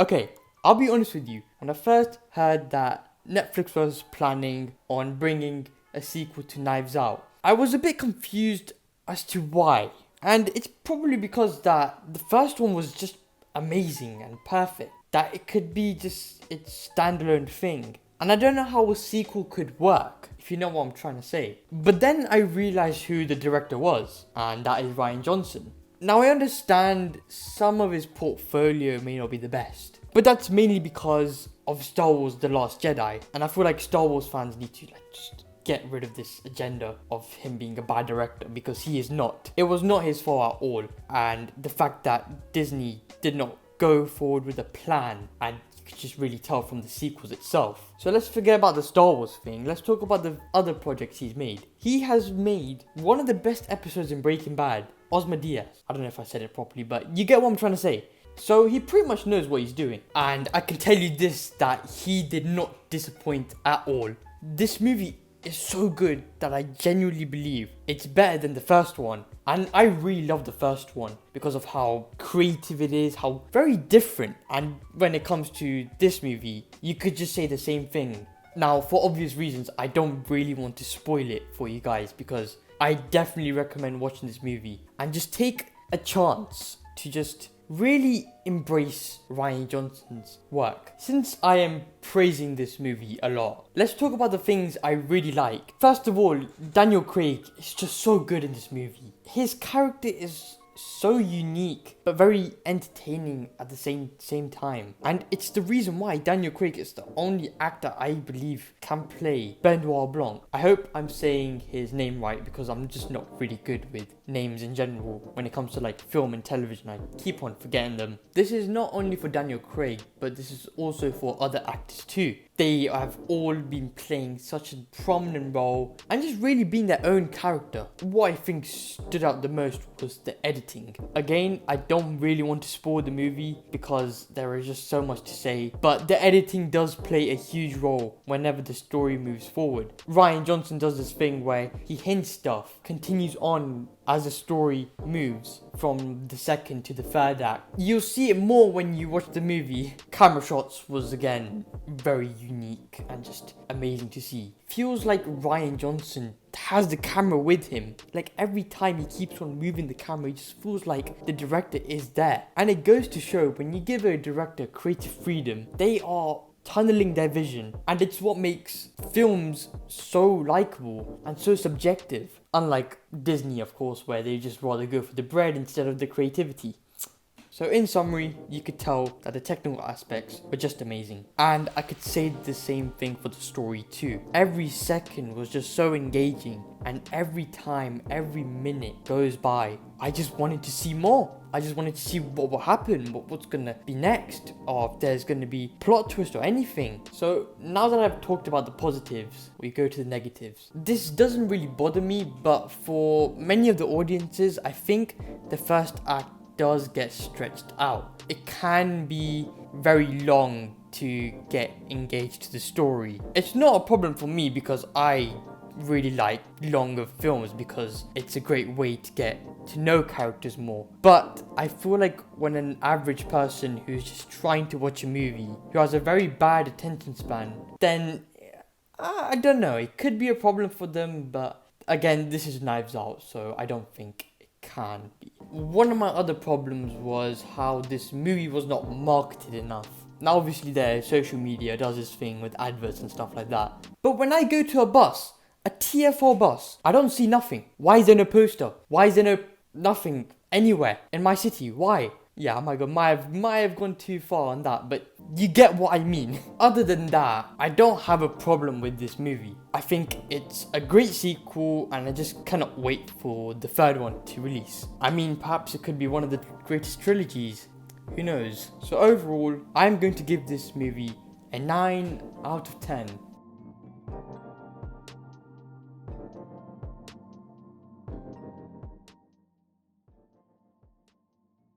Okay, I'll be honest with you. When I first heard that Netflix was planning on bringing a sequel to Knives Out, I was a bit confused as to why. And it's probably because that the first one was just amazing and perfect. That it could be just its standalone thing. And I don't know how a sequel could work, if you know what I'm trying to say. But then I realized who the director was, and that is Rian Johnson. Now I understand some of his portfolio may not be the best, but that's mainly because of Star Wars The Last Jedi, and I feel like Star Wars fans need to just get rid of this agenda of him being a bad director, because he is not. It was not his fault at all, and the fact that Disney did not go forward with a plan, and you could just really tell from the sequels itself. So let's forget about the Star Wars thing. Let's talk about the other projects he's made. He has made one of the best episodes in Breaking Bad, Osmodias. I don't know if I said it properly, but you get what I'm trying to say. So he pretty much knows what he's doing. And I can tell you this, that he did not disappoint at all. This movie is so good that I genuinely believe it's better than the first one. And I really love the first one because of how creative it is, how very different. And when it comes to this movie, you could just say the same thing. Now, for obvious reasons, I don't really want to spoil it for you guys, because I definitely recommend watching this movie and just take a chance to just really embrace Rian Johnson's work. Since I am praising this movie a lot, let's talk about the things I really like. First of all, Daniel Craig is just so good in this movie. His character is so unique but very entertaining at the same time, and it's the reason why Daniel Craig is the only actor I believe can play Benoit Blanc. I hope I'm saying his name right, because I'm just not really good with names in general when it comes to like film and television. I keep on forgetting them. This is not only for Daniel Craig, but this is also for other actors too. They have all been playing such a prominent role and just really being their own character. What I think stood out the most was the editing. Again, I don't really want to spoil the movie because there is just so much to say, but the editing does play a huge role whenever the story moves forward. Rian Johnson does this thing where he hints stuff, continues on as the story moves from the second to the third act. You'll see it more when you watch the movie. Camera shots was again very unique and just amazing to see. Feels like Rian Johnson has the camera with him. Like every time he keeps on moving the camera, it just feels like the director is there. And it goes to show, when you give a director creative freedom, they are tunneling their vision, and it's what makes films so likable and so subjective, unlike Disney, of course, where they just rather go for the bread instead of the creativity. So in summary, you could tell that the technical aspects were just amazing. And I could say the same thing for the story too. Every second was just so engaging, and every time, every minute goes by, I just wanted to see more. I just wanted to see what will happen, what's gonna be next, or if there's gonna be plot twist or anything. So now that I've talked about the positives, we go to the negatives. This doesn't really bother me, but for many of the audiences, I think the first act does get stretched out. It can be very long to get engaged to the story. It's not a problem for me because I really like longer films, because it's a great way to get to know characters more. But I feel like when an average person who's just trying to watch a movie, who has a very bad attention span, then I don't know, it could be a problem for them. But again, this is Knives Out, so I don't think it can be. One of my other problems was how this movie was not marketed enough. Now obviously their social media does this thing with adverts and stuff like that, but when I go to a bus, a TFR bus, I don't see nothing. Why is there no poster? Why is there no nothing anywhere in my city? Why? Yeah, my god, might have gone too far on that, but you get what I mean. Other than that, I don't have a problem with this movie. I think it's a great sequel, and I just cannot wait for the third one to release. I mean, perhaps it could be one of the greatest trilogies. Who knows? So overall, I'm going to give this movie a 9 out of 10.